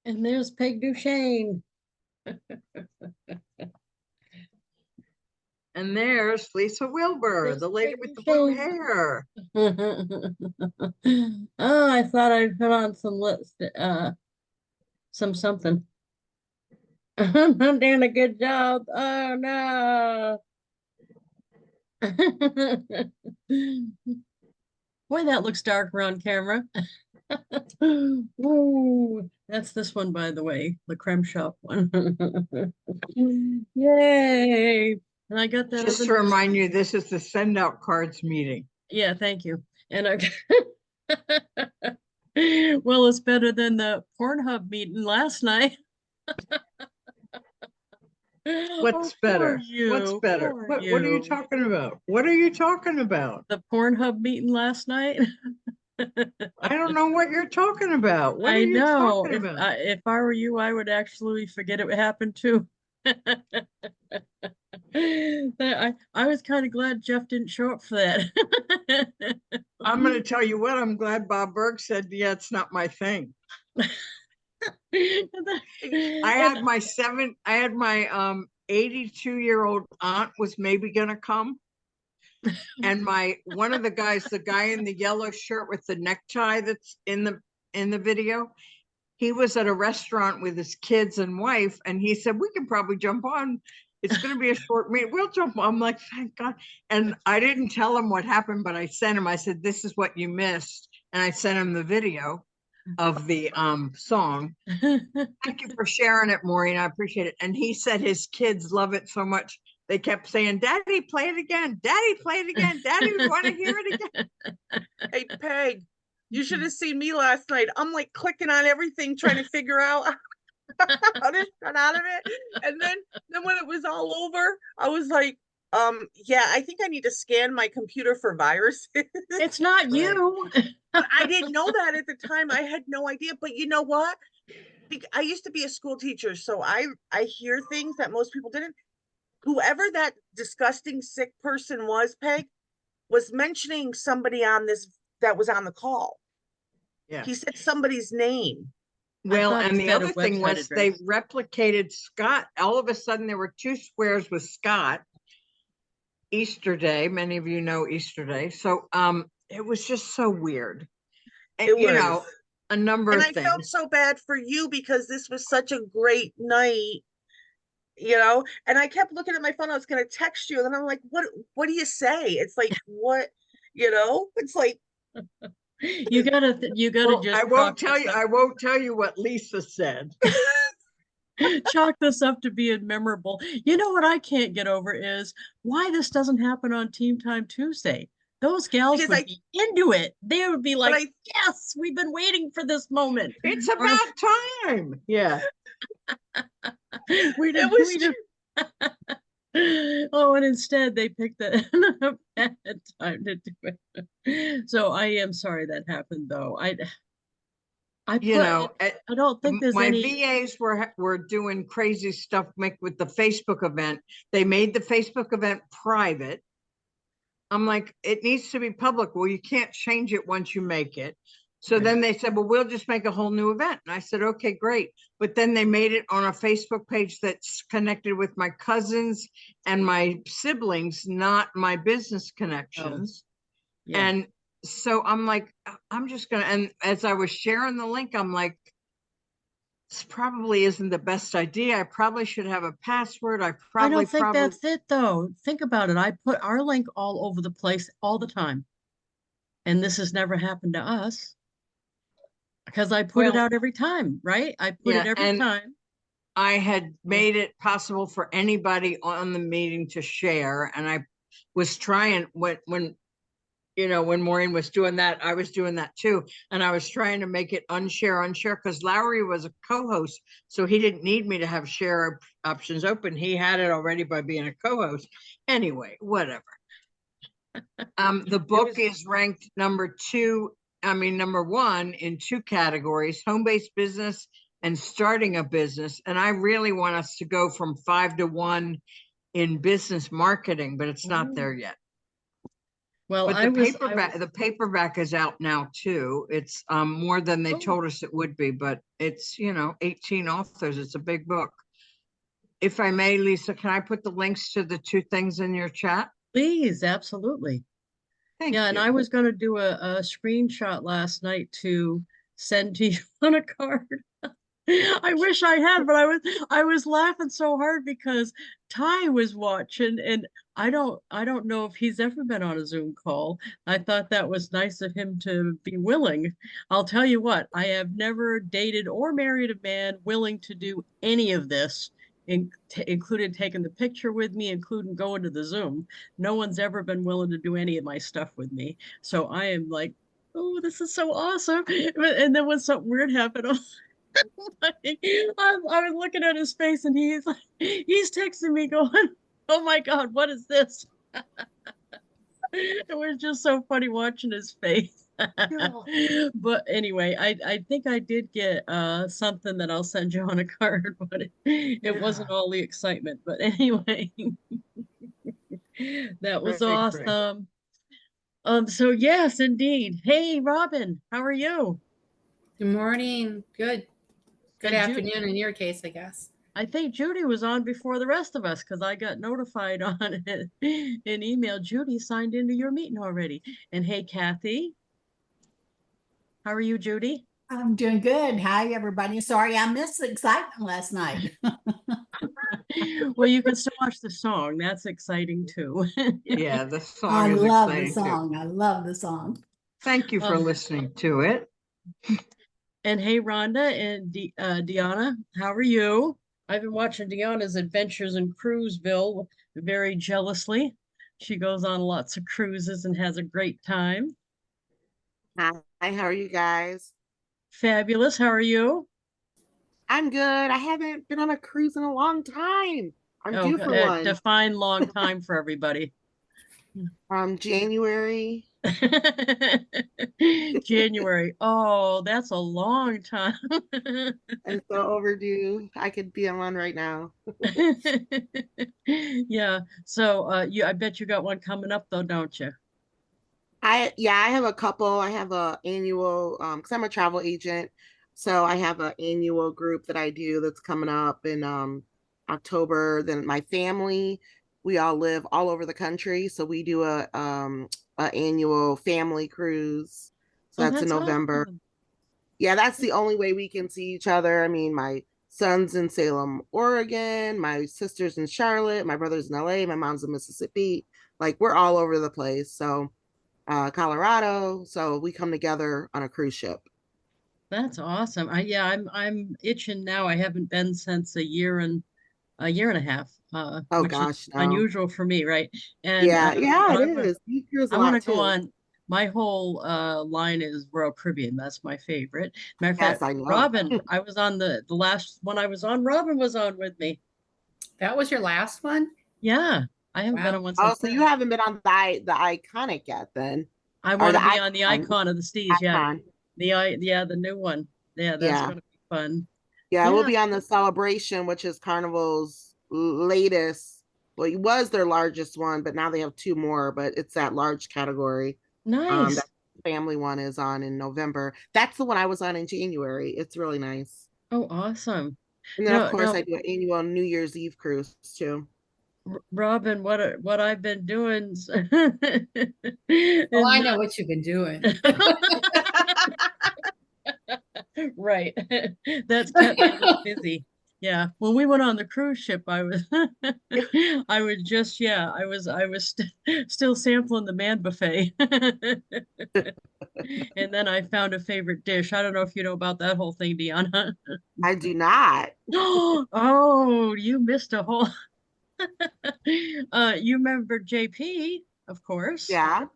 And there's Peg Duchesne. And there's Lisa Wilber, There's the lady Peg with the blue Duchesne. hair. Oh, I thought I'd put on some list, some something. I'm not doing a good job. Oh no. Boy, that looks darker on camera. Ooh, that's this one, by the way, the creme shop one. Yay. And I got that Just other to news. remind you, this is the SendOutCards meeting. Yeah, thank you. And I well, it's better than the Pornhub meeting last night. What's Oh, better? What's better? poor What are you you. talking about? What are you talking about? The Pornhub meeting last night. I don't know what you're talking about. What are I you know. talking about? If I were you, I would actually forget it happened too. I was kind of glad Jeff didn't show up for that. I'm going to tell you what, I'm glad Bob Berg said, yeah, it's not my thing. I had my 82-year-old aunt was maybe going to come. And one of the guys, the guy in the yellow shirt with the necktie that's in the video, he was at a restaurant with his kids and wife, and he said, we can probably jump on. It's going to be a short meeting. We'll jump on. I'm like, thank God. And I didn't tell him what happened, but I sent him, I said, this is what you missed. And I sent him the video of the song. Thank you for sharing it, Maureen. I appreciate it. And he said his kids love it so much. They kept saying, Daddy, play it again. Daddy, play it again. Daddy, we want to hear it again. Hey, Peg, you should have seen me last night. I'm like clicking on everything, trying to figure out how to get out of it. And then when it was all over, I was like, yeah, I think I need to scan my computer for viruses. It's not you. But I didn't know that at the time. I had no idea. But you know what? I used to be a school teacher, so I hear things that most people didn't. Whoever that disgusting sick person was, Peg, was mentioning somebody on this that was on the call. Yeah. He said somebody's name. Well, and the other thing was they replicated Scott. All of a sudden, there were 2 squares with Scott. Easter Day, many of you know Easter Day. So it was just so weird. And, you know, a number of things. And I felt so bad for you because this was such a great night, you know, and I kept looking at my phone. I was going to text you, and then I'm like, what do you say? It's like, what, you know, it's like, you gotta just I won't tell you what Lisa said. Chalk this up to being memorable. You know what I can't get over is why this doesn't happen on Team Time Tuesday. Those gals would be into it. They would be like, yes, we've been waiting for this moment. It's about time. Yeah. Oh, and instead they picked a bad time to do it. So I am sorry that happened, though. I don't think there's my VAs were doing crazy stuff with the Facebook event. They made the Facebook event private. I'm like, it needs to be public. Well, you can't change it once you make it. So then they said, well, we'll just make a whole new event. And I said, okay, great. But then they made it on a Facebook page that's connected with my cousins and my siblings, not my business connections. Oh. Yeah. And so I'm like, I'm just going to, and as I was sharing the link, I'm like, this probably isn't the best idea. I probably should have a password. I don't think that's it, though. Think about it. I put our link all over the place all the time. And this has never happened to us. Because I put it out every time, right? I put it every time. I had made it possible for anybody on the meeting to share. And I was trying when Maureen was doing that, I was doing that too. And I was trying to make it unshare, because Lowry was a co-host. So he didn't need me to have share options open. He had it already by being a co-host. Anyway, whatever. The book is ranked number 1 in 2 categories, home-based business and starting a business. And I really want us to go from 5 to 1 in business marketing, but it's not there yet. Well, But the paperback is out now too. It's more than they told us it would be, but it's, 18 authors. It's a big book. If I may, Lisa, can I put the links to the two things in your chat? please, absolutely. Thank Yeah, and you. I was going to do a screenshot last night to send to you on a card. I wish I had, but I was laughing so hard because Ty was watching, and I don't know if he's ever been on a Zoom call. I thought that was nice of him to be willing. I'll tell you what, I have never dated or married a man willing to do any of this, including taking the picture with me, including going to the Zoom. No one's ever been willing to do any of my stuff with me. So I am like, oh, this is so awesome. And then when something weird happened, I was looking at his face and he's texting me going, oh my God, what is this? It was just so funny watching his face. But anyway, I think I did get something that I'll send you on a card, but it wasn't all the excitement. But anyway, that was Great, great. awesome. So yes, indeed. Hey, Robin, how are you? Good morning. Good. Good And afternoon in your case, I guess. I think Judy was on before the rest of us because I got notified on it in email. Judy signed into your meeting already. And hey, Kathy, how are you, Judy? I'm doing good. Hi, everybody. Sorry, I missed the excitement last night. Well, you can still watch the song. That's exciting too. Yeah, the I song is love the exciting too. song. I love the song. Thank you for listening to it. And hey, Rhonda and Deanna, how are you? I've been watching Deanna's adventures in Cruiseville very jealously. She goes on lots of cruises and has a great time. Hi, how are you guys? Fabulous. How are you? I'm good. I haven't been on a cruise in a long time. I'm due for one. Define long time for everybody. January. January. Oh, that's a long time. And so overdue. I could be on one right now. Yeah. So I bet you got one coming up though, don't you? I have a couple. I have a annual because I'm a travel agent. So I have an annual group that I do that's coming up in October. Then my family, we all live all over the country. So we do a annual family cruise. So that's in November. Awesome. Yeah, that's the only way we can see each other. I mean, my son's in Salem, Oregon, my sister's in Charlotte, my brother's in LA, my mom's in Mississippi. Like we're all over the place. So Colorado. So we come together on a cruise ship. That's awesome. I'm itching now. I haven't been since a year and a half. Oh Which gosh, is no. unusual for me, right? And Yeah, it is. You cruise a I want lot to go too. on. My whole line is Royal Caribbean. That's my favorite. Matter of Yes, fact, I know. Robin, I was on the last one I was on. Robin was on with me. That was your last one? Yeah, I haven't been Wow. on one Oh, since so then. you haven't been on the iconic yet then? I Or want to the be on the icon of the Stees. Yeah, icon. the new one. Yeah, that's Yeah. gonna be fun. Yeah, we'll Yeah, be on the Celebration, which is Carnival's latest. Well, it was their largest one, but now they have two more, but it's that large category. nice. That family one is on in November. That's the one I was on in January. It's really nice. Oh, awesome. And then No, of course no, I do an annual New Year's Eve cruise too. Robin, what I've been doing. Oh, I know what you've been doing. Right. That's kept me a little busy. Yeah. When we went on the cruise ship, I was I was just still sampling the man buffet. And then I found a favorite dish. I don't know if you know about that whole thing, Deanna. I do not. Oh, you missed a whole you remember JP, of course. Yeah.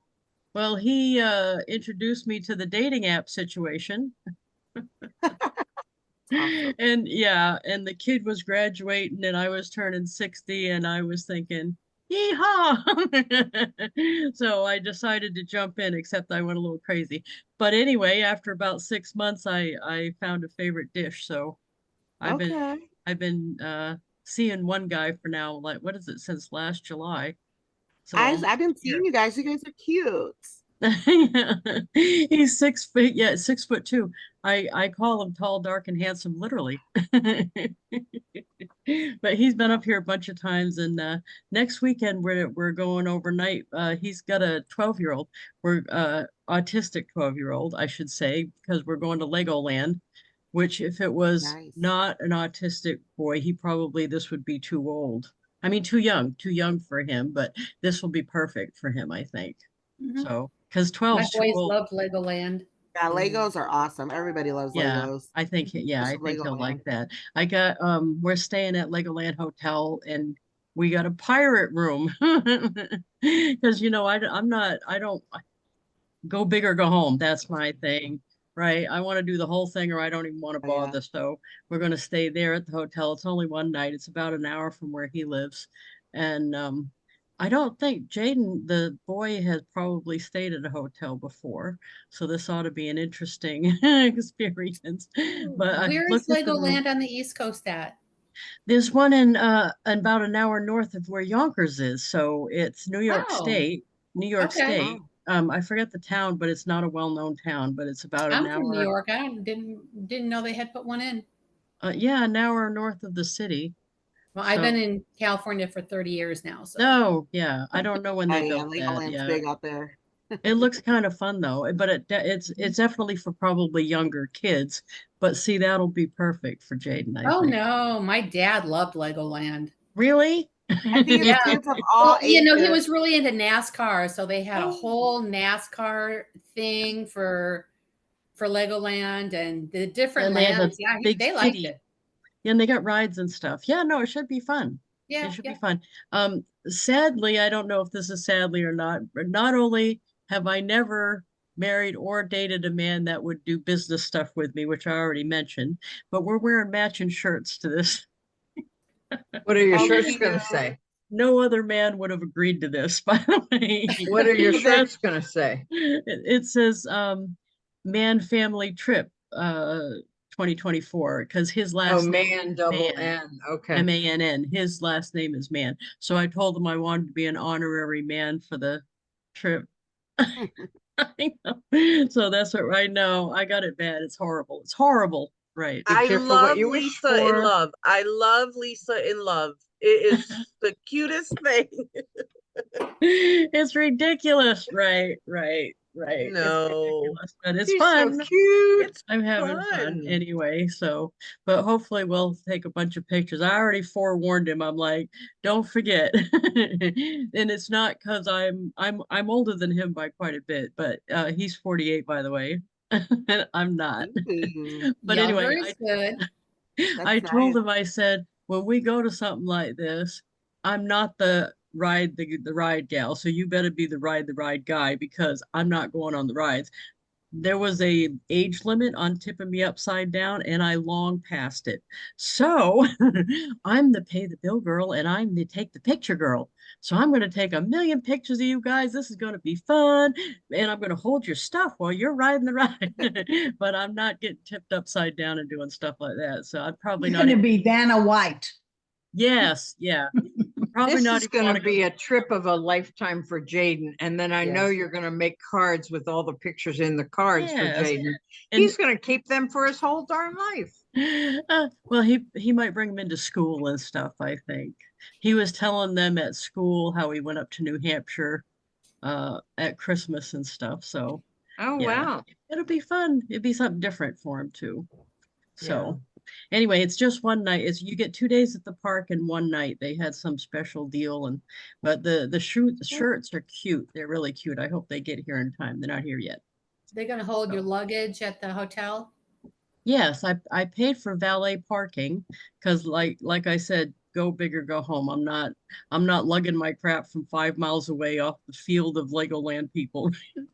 Well, he introduced me to the dating app situation. Awesome. And yeah, and the kid was graduating and I was turning 60 and I was thinking, yeehaw. So I decided to jump in, except I went a little crazy. But anyway, after about 6 months, I found a favorite dish. So I've Okay. been seeing one guy for now, like what is it, since last July. So I've been seeing you guys. You guys are cute. he's 6 feet, yeah, 6'2". I call him tall, dark, and handsome, literally. But he's been up here a bunch of times, and next weekend we're going overnight. He's got a 12-year-old. We're autistic 12-year-old, I should say, because we're going to Legoland, which if it was Nice. not an autistic boy, this would be too old. I mean, too young for him, but this will be perfect for him, I think. Mhm. So, because 12 My is too boys old. loved Legoland. Yeah, Legos are awesome. Everybody loves Yeah, Legos. I think yeah, I Especially think he'll like Legoland. that. I got we're staying at Legoland Hotel, and we got a pirate room because I don't go big or go home. That's my thing, right? I want to do the whole thing, or I don't even want to Oh, yeah. bother. So we're going to stay there at the hotel. It's only one night. It's about an hour from where he lives, and I don't think Jaden, the boy, has probably stayed at a hotel before, so this ought to be an interesting experience. But I Where is looked at the room. Legoland on the East Coast at? There's one in about an hour north of where Yonkers is, so it's New York Oh, State. New York okay. State. Oh, I forget the town, but it's not a well-known town, but it's about an I'm from New hour. York. I didn't know they had put one in. Yeah, an hour north of the city. Well, I've been So in California for 30 years now, so. no, yeah, I don't know when oh they yeah, built that. Legoland's Yeah, big out there. it looks kind of fun though, but it's definitely for probably younger kids. But see, that'll be perfect for Jaden, I Oh think. no, my dad loved Legoland. Really? I think Yeah. it's kids of Well, all you know, he ages. was really into NASCAR, so they had a Oh. whole NASCAR thing for Legoland and the different And they have a lands. Yeah, big they liked city. it. Yeah, and they got rides and stuff. Yeah, no, it should be fun. It Yeah, should be yeah. fun. Sadly, I don't know if this is sadly or not, but not only have I never married or dated a man that would do business stuff with me, which I already mentioned, but we're wearing matching shirts to this. What are your Oh, shirts cute. gonna say? No other man would have agreed to this, by the way. What are your That's- shirts gonna say? it says man family trip 2024 because his Oh, last name man, is double Man. N. Okay. M-A-N-N. His last name is Man. So I told him I wanted to be an honorary man for the trip. I know. So that's what I know. I got it bad. It's horrible. It's horrible. Right. Be I careful what love you wish Lisa in for. love. I love Lisa in love. It is the cutest thing. It's ridiculous. Right. It's No, ridiculous, but it's She's so fun. cute. it's I'm having fun fun. anyway. So, but hopefully we'll take a bunch of pictures. I already forewarned him. I'm like, don't forget. And it's not because I'm older than him by quite a bit, but he's 48, by the way. And I'm not. Ooh, But Younger anyway, is good. I that's told nice. him, I said, when we go to something like this, I'm not the ride gal. So you better be the ride guy because I'm not going on the rides. There was a age limit on tipping me upside down and I long past it. So I'm the pay the bill girl and I'm the take the picture girl. So I'm going to take a million pictures of you guys. This is going to be fun. And I'm going to hold your stuff while you're riding the ride. But I'm not getting tipped upside down and doing stuff like that. So I'm probably You're not going to even, be Vanna White. yes, yeah. Probably This not is even want gonna to go. be a trip of a lifetime for Jaden. And then I know Yes. you're gonna make cards with all the pictures in the cards for Yes. Jaden. And He's gonna keep them for his whole darn life. well, he might bring them into school and stuff, I think. He was telling them at school how he went up to New Hampshire at Christmas and stuff. So Oh, yeah, wow. it'll be fun. It'd be something different for him too. Yeah. So anyway, it's just one night. It's you get 2 days at the park and one night. They had some special deal and but the shirts are cute. They're really cute. I hope they get here in time. They're not here yet. They're going to hold your So. luggage at the hotel. Yes, I paid for valet parking because like I said, go big or go home. I'm not lugging my crap from 5 miles away off the field of Legoland people.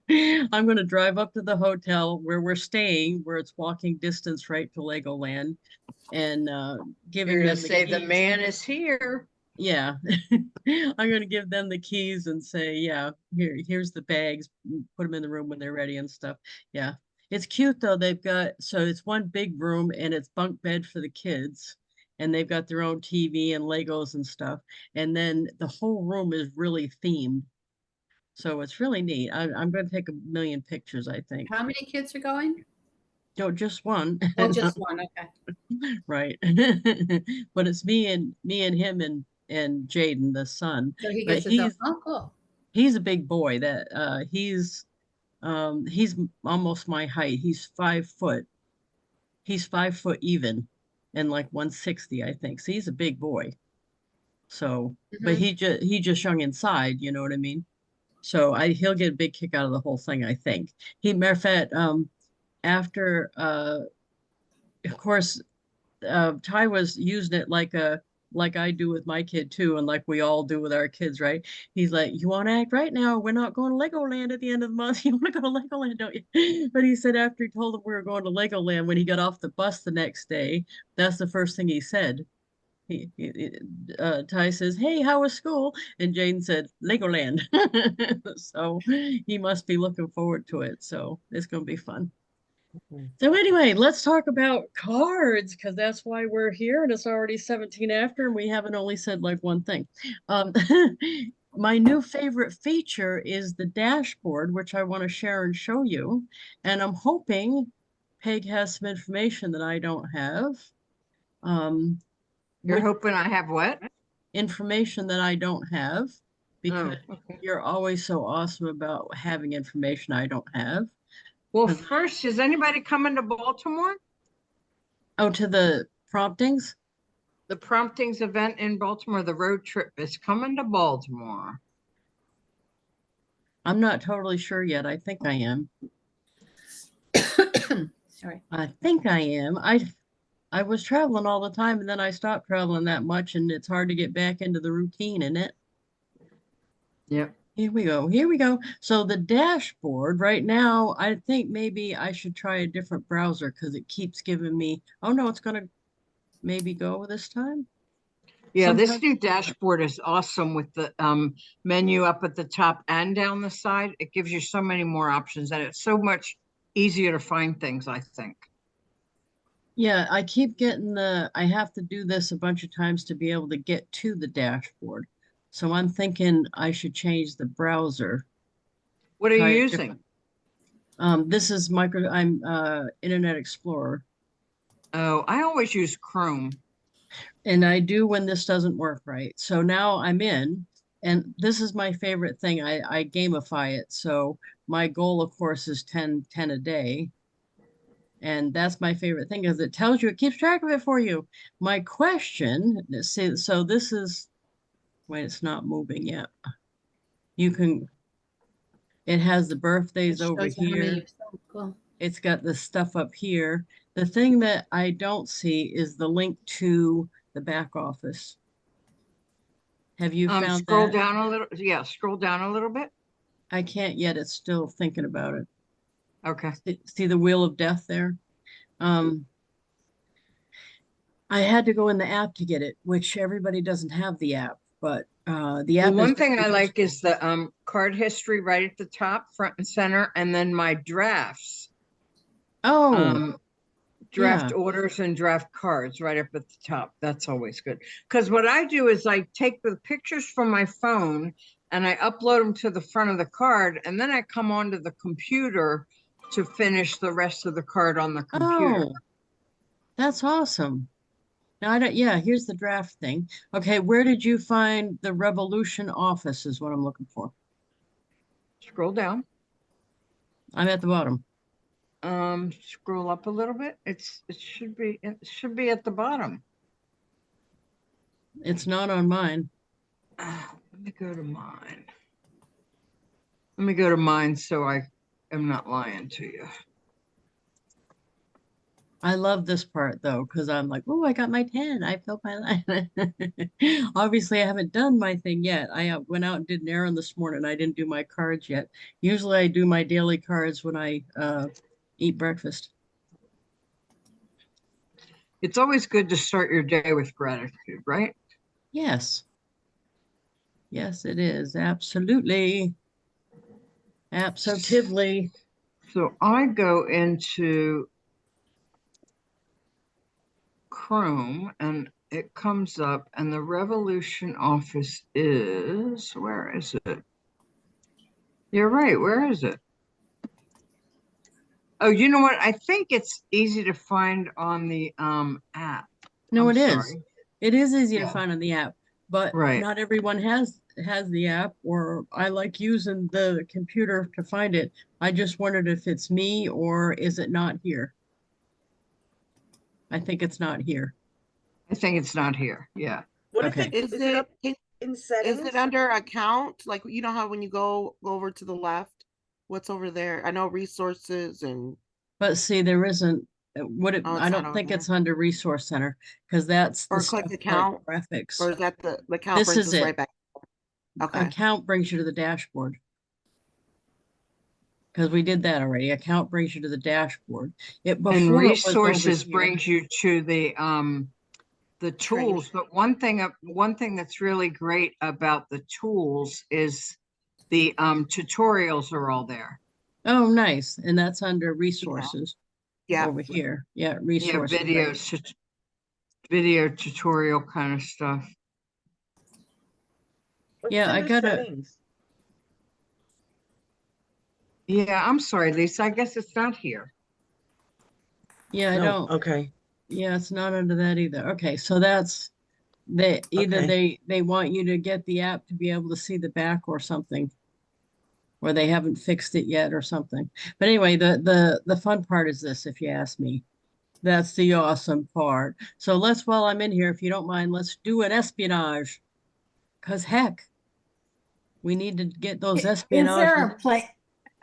I'm gonna drive up to the hotel where we're staying, where it's walking distance right to Legoland, and giving You're gonna them the say the keys. man is here. Yeah. I'm gonna give them the keys and say, yeah, here's the bags, put them in the room when they're ready and stuff. Yeah. It's cute though. So it's one big room and it's bunk bed for the kids. and they've got their own TV and Legos and stuff. And then the whole room is really themed. So it's really neat. I'm going to take 1,000,000 pictures, I think. How many kids are going? No, just one. Oh, just one. Okay. Right. But it's me and him and Jaden, the son. So he But gets his own. Oh, cool. he's a big boy. That he's almost my height. He's 5 foot. He's 5 foot even, and like 160, I think. So he's a big boy. So, but he just young inside, you know what I mean? So he'll get a big kick out of the whole thing, I think. Matter of fact, after of course, Ty was using it like I do with my kid too, and like we all do with our kids, right? He's like, "You want to act right now? We're not going to Legoland at the end of the month. You want to go to Legoland, don't you?" But he said after he told him we were going to Legoland, when he got off the bus the next day, that's the first thing he said. Ty says, "Hey, how was school?" And Jane said, "Legoland." So he must be looking forward to it. So it's going to be fun. So anyway, let's talk about cards, because that's why we're here, and it's already 17 after, and we haven't only said like one thing. My new favorite feature is the dashboard, which I want to share and show you. And I'm hoping Peg has some information that I don't have. You're hoping I have what? Information that I don't have, because okay. you're always so awesome about having information I don't have. Well, first, is anybody coming to Baltimore? Oh, to the promptings? The promptings event in Baltimore, the road trip is coming to Baltimore. I'm not totally sure yet. I think I am. Sorry. I think I am. I was traveling all the time, and then I stopped traveling that much, and it's hard to get back into the routine, isn't it? Yep. Here we go. Here we go. So the dashboard right now, I think maybe I should try a different browser because it keeps giving me, oh no, it's going to maybe go this time. Yeah, this new dashboard is awesome with the menu up at the top and down the side. It gives you so many more options, and it's so much easier to find things, I think. Yeah, I keep getting I have to do this a bunch of times to be able to get to the dashboard. So I'm thinking I should change the browser. What are you using? This is I'm Internet Explorer. Oh, I always use Chrome. And I do when this doesn't work right. So now I'm in, and this is my favorite thing. I gamify it. So my goal, of course, is 10 a day. And that's my favorite thing, because it tells you, it keeps track of it for you. My question, so this is, wait, it's not moving yet. You can, it has the birthdays over here. Cool. It's got the stuff up here. The thing that I don't see is the link to the back office. Have you found scroll that? down a little? Yeah, scroll down a little bit. I can't yet. It's still thinking about it. Okay. See the wheel of death there? I had to go in the app to get it, which everybody doesn't have the app, but the app. One thing I like is the card history right at the top, front and center, and then my drafts. Oh, draft orders and draft cards right up at the top. That's always good. Because what I do is I take the pictures from my phone and I upload them to the front of the card, and then I come onto the computer to finish the rest of the card on the computer. Oh, that's awesome. Now I don't, yeah, here's the draft thing. Okay, where did you find the Revolution office is what I'm looking for. Scroll down. I'm at the bottom. Scroll up a little bit. It should be at the bottom. It's not on mine. Let me go to mine. Let me go to mine so I am not lying to you. I love this part though, because I'm like, oh, I got my 10. I filled my line. Obviously, I haven't done my thing yet. I went out and did an errand this morning. I didn't do my cards yet. Usually I do my daily cards when I eat breakfast. It's always good to start your day with gratitude, right? Yes. Yes, it is. Absolutely. Absolutely. So I go into Chrome, and it comes up and the Revolution office is, where is it? You're right, where is it? Oh, you know what? I think it's easy to find on the app. No, I'm it is. sorry. It is easy to Yeah. find on the app, but Right. not everyone has the app, or I like using the computer to find it. I just wondered if it's me or is it not here? I think it's not here. I think it's not here. Yeah. What Okay. if is it up in Is settings? it under account? Like, you know how when you go over to the left, what's over there? I know resources and But see, there isn't, oh, I it's not don't over think there. it's under Resource Center, because that's the Or click stuff like account, graphics. or is that the account This brings is us right it. back? Okay. Account brings you to the dashboard. Because we did that already. Account brings you to the dashboard. It And before it was over resources here. brings you to the tools. But one thing that's really great about the tools is the tutorials are all there. Oh, nice. And that's under resources Yeah. over here. Yeah, Yeah, resources. videos, video tutorial kind of stuff. What's Yeah, I under gotta, settings? Yeah, I'm sorry, Lisa. I guess it's not here. yeah, I No, don't, okay. yeah, it's not under that either. Okay, so that's, either Okay. they want you to get the app to be able to see the back or something. Or they haven't fixed it yet or something. But anyway, the fun part is this, if you ask me. That's the awesome part. So let's, while I'm in here, if you don't mind, let's do an espionage. Cause heck, we need to get those espionage. Is there a place?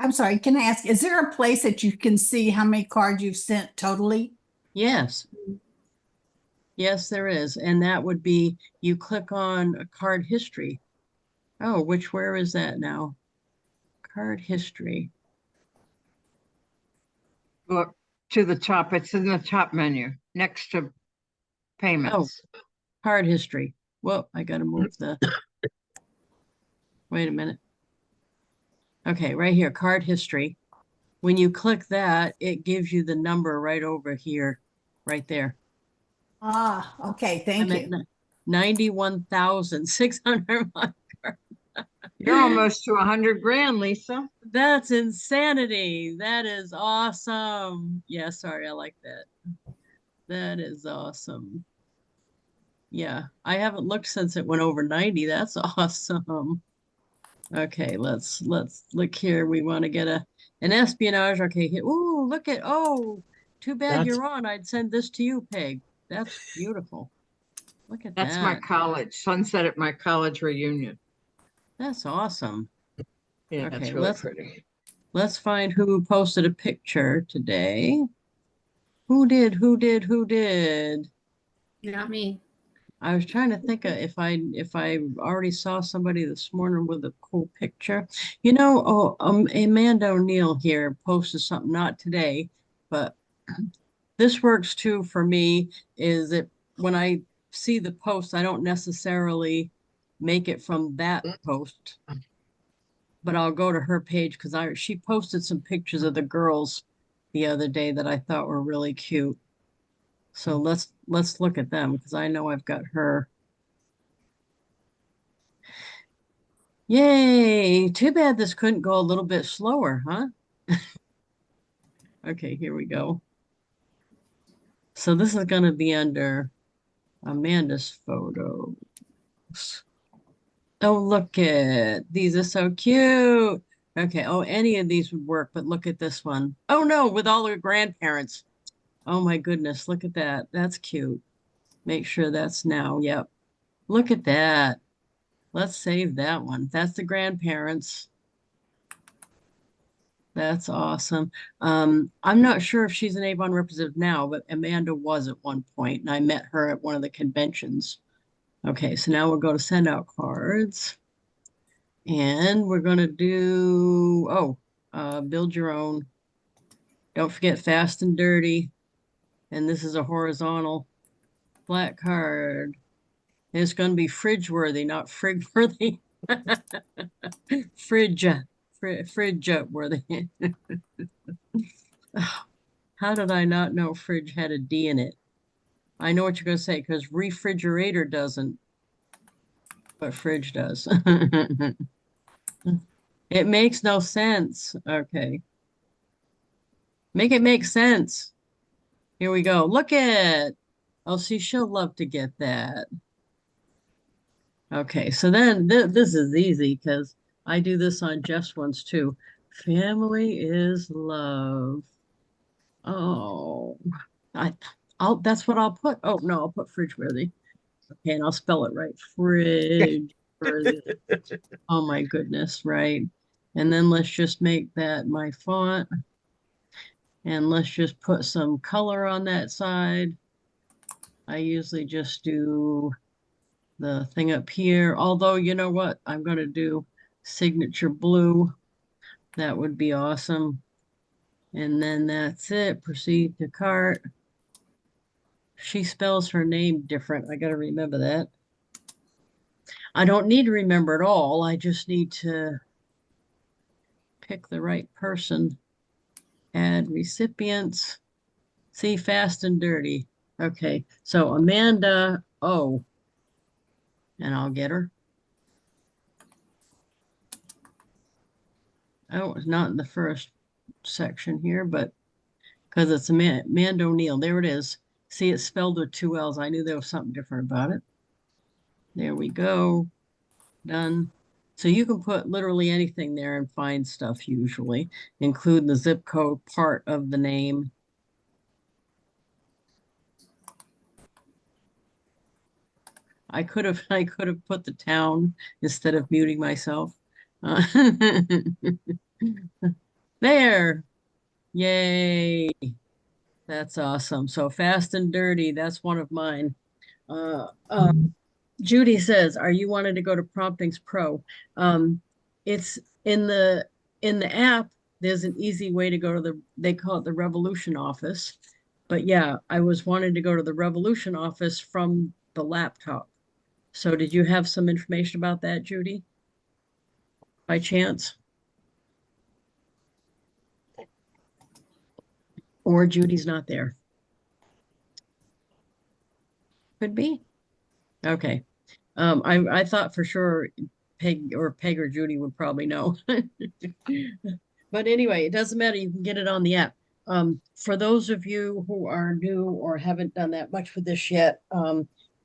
I'm sorry, can I ask, is there a place that you can see how many cards you've sent totally? Yes. Yes, there is. And that would be, you click on a card history. Oh, where is that now? Card history. Look to the top. It's in the top menu next to payments. Oh, card history. Well, I gotta move the, wait a minute. Okay, right here, card history. When you click that, it gives you the number right over here, right there. Ah, okay, thank I'm at you. 91,600. You're almost to 100 grand, Lisa. That's insanity. That is awesome. Yeah, sorry, I like that. That is awesome. Yeah, I haven't looked since it went over 90. That's awesome. Okay, let's look here. We want to get an espionage. Okay, ooh, look at, oh, too bad That's you're on. I'd send this to you, Peg. That's beautiful. Look at That's my that. college sunset at my college reunion. That's awesome. Yeah, Okay, that's really pretty. Let's find who posted a picture today. Who did? Who did? Who did? Not me. I was trying to think of if I already saw somebody this morning with a cool picture. You know, oh, Amanda O'Neill here posted something, not today, but this works too for me, is that when I see the post, I don't necessarily make it from that post, but I'll go to her page because she posted some pictures of the girls the other day that I thought were really cute. So let's look at them because I know I've got her. Yay! Too bad this couldn't go a little bit slower, huh? Okay, here we go. So this is going to be under Amanda's photos. Oh, look at these are so cute. Okay, oh, any of these would work, but look at this one. Oh no, with all her grandparents. Oh my goodness, look at that. That's cute. Make sure that's now. Yep. Look at that. Let's save that one. That's the grandparents. That's awesome. I'm not sure if she's an Avon representative now, but Amanda was at one point, and I met her at one of the conventions. Okay, so now we'll go to send out cards. And we're going to do, build your own. Don't forget fast and dirty. And this is a horizontal flat card. And it's going to be fridge worthy, not frig worthy. Fridge worthy. How did I not know fridge had a D in it? I know what you're gonna say, because refrigerator doesn't, but fridge does. It makes no sense. Okay. Make it make sense. Here we go. Look at, oh, see, she'll love to get that. Okay, so then this is easy because I do this on just ones too. Family is love. Oh, I, that's what I'll put. Oh no, I'll put fridge worthy. Okay, and I'll spell it right. Fridge worthy. Oh my goodness, right. And then let's just make that my font. And let's just put some color on that side. I usually just do the thing up here. Although, you know what? I'm going to do signature blue. That would be awesome. And then that's it. Proceed to cart. She spells her name different. I got to remember that. I don't need to remember it all. I just need to pick the right person. Add recipients. See, fast and dirty. Okay, so Amanda O. And I'll get her. Oh, it's not in the first section here, but because it's Amanda O'Neill. There it is. See, it's spelled with 2 L's. I knew there was something different about it. There we go. Done. So you can put literally anything there and find stuff usually, including the zip code part of the name. I could have put the town instead of muting myself. There. Yay. That's awesome. So fast and dirty, that's one of mine. Judy says, are you wanting to go to Promptings Pro? It's in the app, there's an easy way to go to they call it the Revolution office. But yeah, I was wanting to go to the Revolution office from the laptop. So did you have some information about that, Judy? By chance? Or Judy's not there? Could be. Okay. I thought for sure Peg or Judy would probably know. But anyway, it doesn't matter. You can get it on the app. For those of you who are new or haven't done that much with this yet,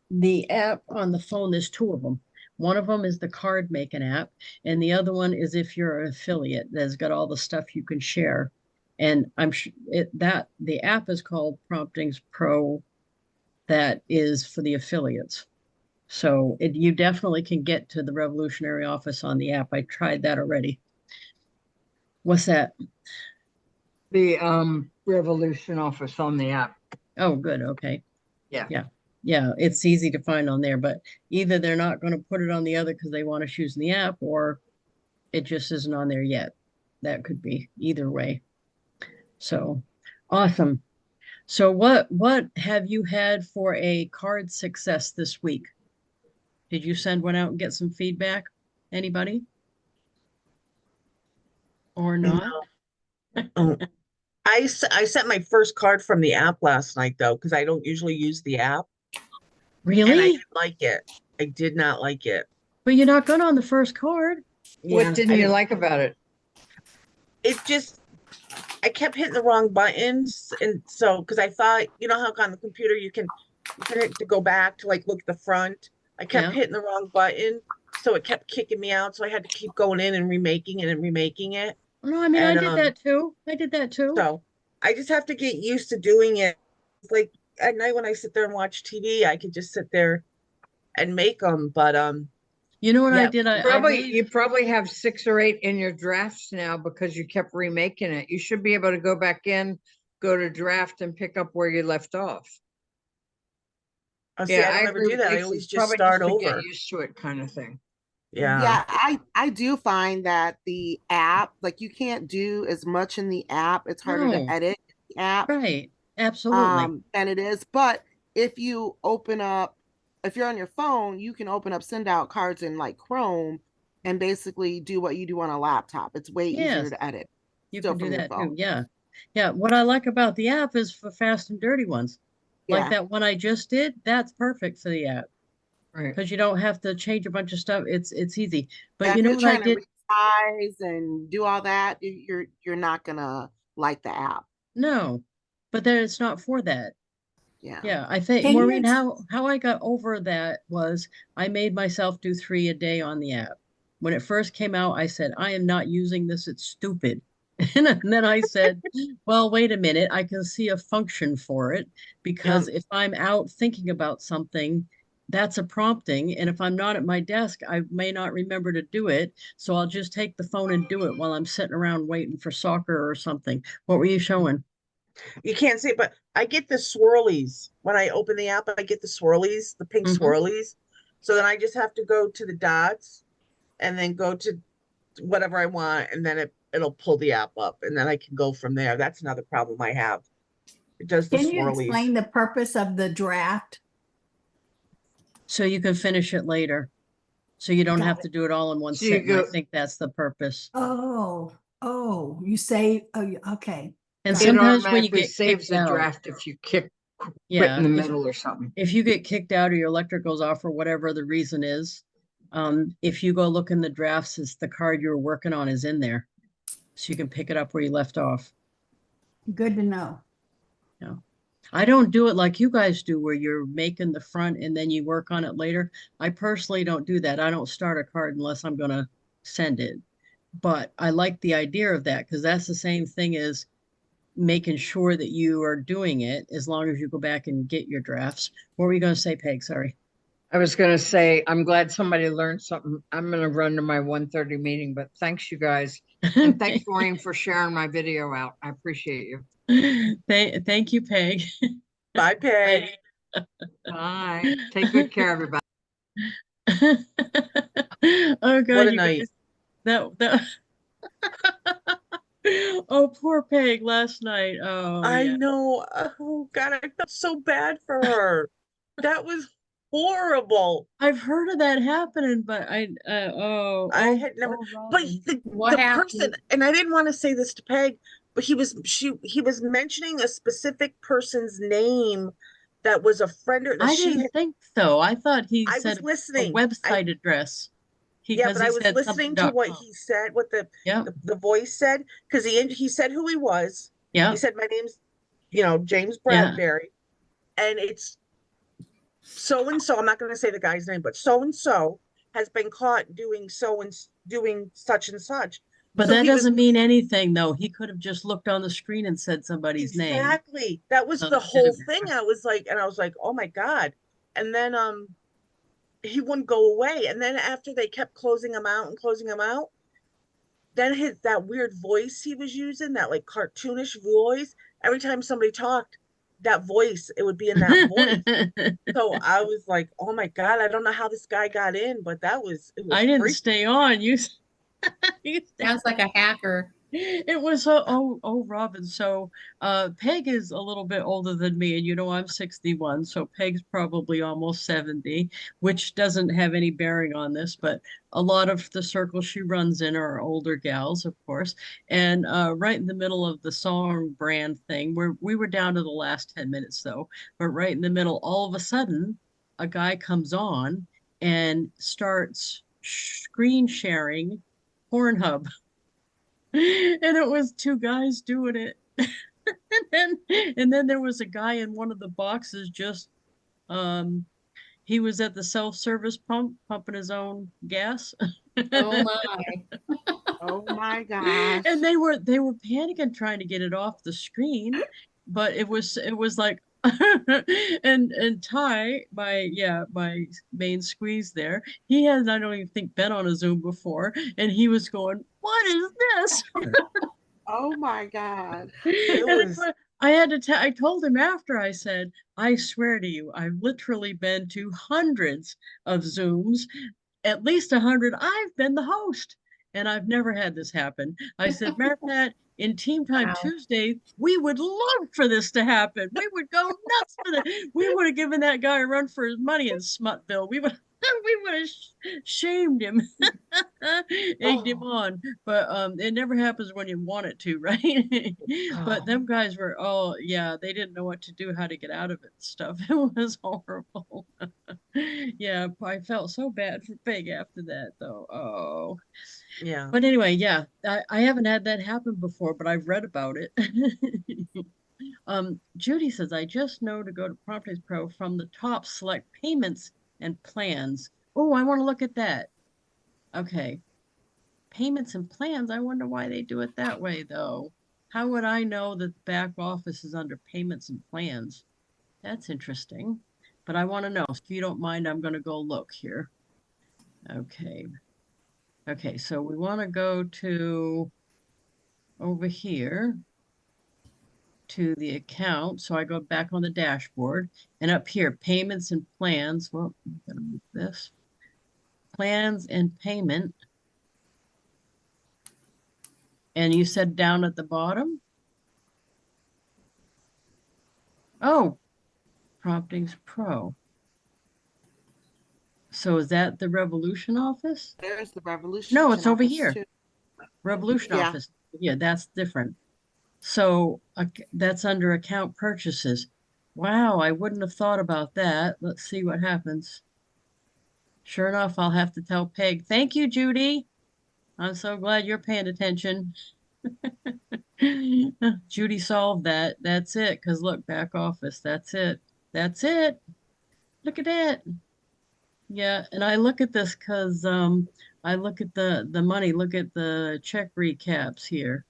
the app on the phone, there's 2 of them. One of them is the card making app, and the other one is if you're an affiliate that's got all the stuff you can share. And I'm sure the app is called Promptings Pro. That is for the affiliates. So you definitely can get to the Revolutionary office on the app. I tried that already. What's that? The Revolution office on the app. Oh, good. Okay. Yeah. Yeah, it's easy to find on there, but either they're not going to put it on the other because they want to choose the app, or it just isn't on there yet. That could be either way. So awesome. So what have you had for a card success this week? Did you send one out and get some feedback? Anybody? Or not? No. I sent my first card from the app last night though, because I don't usually use the app. Really? And I didn't like it. I did not like it. But you're not good on the first card. What didn't you like about it? I kept hitting the wrong buttons. And so, because I thought, you know how on the computer you can hit to go back to like look at the front. I kept hitting the wrong button. So it kept kicking me out. So I had to keep going in and remaking it and remaking it. No, I mean, I did that too. I did that too. So I just have to get used to doing it. It's like at night when I sit there and watch TV, I could just sit there and make them. But you know what I did? You probably have 6 or 8 in your drafts now because you kept remaking it. You should be able to go back in, go to draft, and pick up where you left off. I don't ever do that. I always just start over. Get used to it, kind of thing. Yeah, I do find that the app, like you can't do as much in the app. It's harder to edit the app. Right. Absolutely. And it is. But if you're on your phone, you can open up SendOutCards in like Chrome and basically do what you do on a laptop. It's way easier to edit. You can do that too. Yeah. Yeah. What I like about the app is for fast and dirty ones. like Yeah. that one I just did, that's perfect for the app Right. because you don't have to change a bunch of stuff. It's easy. But If you know you're what I trying to did? resize and do all that, you're not gonna like the app. No, but then it's not for that. Yeah. Yeah, I think Can you Maureen, how I got over that was I made myself do 3 a day on the app. When it first came out, I said, I am not using this, it's stupid. And then I said, well, wait a minute, I can see a function for it because if I'm out thinking about something, that's a prompting. And if I'm not at my desk, I may not remember to do it. So I'll just take the phone and do it while I'm sitting around waiting for soccer or something. What were you showing? You can't see it, but I get the swirlies when I open the app. I get the swirlies, the pink Mhm. swirlies. So then I just have to go to the dots and then go to whatever I want, and then it'll pull the app up, and then I can go from there. That's another problem I have. It does the can you swirlies. explain the purpose of the draft? So you can finish it later. So you don't Got have it. to do it all in one So you sitting. I go- think that's the purpose. Oh, you say, oh, okay. And Got It sometimes when you automatically get saves kicked the out, draft if you quit yeah, in the if, middle or something. if you get kicked out or your electric goes off or whatever the reason is, if you go look in the drafts, it's the card you were working on is in there. So you can pick it up where you left off. Good to know. Yeah. I don't do it like you guys do where you're making the front and then you work on it later. I personally don't do that. I don't start a card unless I'm going to send it. But I like the idea of that because that's the same thing as making sure that you are doing it as long as you go back and get your drafts. What were you going to say, Peg? Sorry. I was going to say, I'm glad somebody learned something. I'm going to run to my 1:30 meeting, but thanks you guys. And thanks, Maureen, for sharing my video out. I appreciate you. Thank you, Peg. Bye, Peg. Bye. Take good care, everybody. Oh God, What a you night. guys, that oh poor Peg last night. Oh I yeah. know. Oh God, I felt so bad for her. That was horrible. I've heard of that happening, but I had never, but Robin. What the happened? person, and I didn't want to say this to Peg, but he was mentioning a specific person's name that was a friend or that I she didn't had. think so. I thought he I was said a listening. website address. Yeah, Because but he I was said something listening to what .com. he said, what Yeah, the voice said, because he said who he was. yeah, He said my name's, James yeah. Bradbury, and it's so and so. I'm not going to say the guy's name, but so and so has been caught doing doing such and such. But So that he was doesn't mean anything, though. He could have just looked on the screen and said somebody's name. exactly, that was the It didn't whole thing. matter. I was like, oh my God. And then he wouldn't go away. And then after they kept closing him out and closing him out, then that weird voice he was using, that like cartoonish voice, every time somebody talked, that voice, it would be in that voice. So I was like, oh my God, I don't know how this guy got in, but it was I didn't freaky. stay on. You Sounds like a hacker. It was Robin. So Peg is a little bit older than me, and I'm 61, so Peg's probably almost 70, which doesn't have any bearing on this, but a lot of the circles she runs in are older gals, of course. And right in the middle of the song brand thing, where we were down to the last 10 minutes though, but right in the middle, all of a sudden, a guy comes on and starts screen sharing Pornhub. And it was 2 guys doing it. And then there was a guy in one of the boxes just um he was at the self-service pump pumping his own gas. Oh my. Oh my gosh. And they were panicking trying to get it off the screen, but it was like and Ty, my main squeeze there, he had I don't even think been on a Zoom before, and he was going, "What is this?" Oh my God. It was I told him after, I said, I swear to you, I've literally been to hundreds of Zooms, at least 100. I've been the host and I've never had this happen. I said, matter of fact, in Team Time Wow. Tuesday, we would love for this to happen. We would go nuts for that. We would have given that guy a run for his money in Smutville. We would We would have shamed him, egged him Oh, on, but it never happens when you want it to, right? But them guys were, oh yeah, they didn't know what to do, how to get out of it and stuff. It was horrible. Yeah, I felt so bad for Peg after that though. Oh. yeah. But anyway, yeah, I haven't had that happen before, but I've read about it. Judy says, I just know to go to Properties Pro from the top, select payments and plans. Oh, I want to look at that. Okay. Payments and plans. I wonder why they do it that way, though. How would I know that the back office is under payments and plans? That's interesting. But I want to know. If you don't mind, I'm going to go look here. Okay. Okay, so we want to go to over here to the account. So I go back on the dashboard and up here, payments and plans. Well, I'm gonna move this. Plans and payment. And you said down at the bottom? Oh, Promptings Pro. So is that the Revolution office? There's the Revolution. No, it's over office here. too. Revolution Yeah. office. Yeah, that's different. So that's under account purchases. Wow, I wouldn't have thought about that. Let's see what happens. Sure enough, I'll have to tell Peg. Thank you, Judy. I'm so glad you're paying attention. Judy solved that. That's it. Because look, back office. That's it. That's it. Look at that. Yeah, and I look at this because I look at the money. Look at the check recaps here.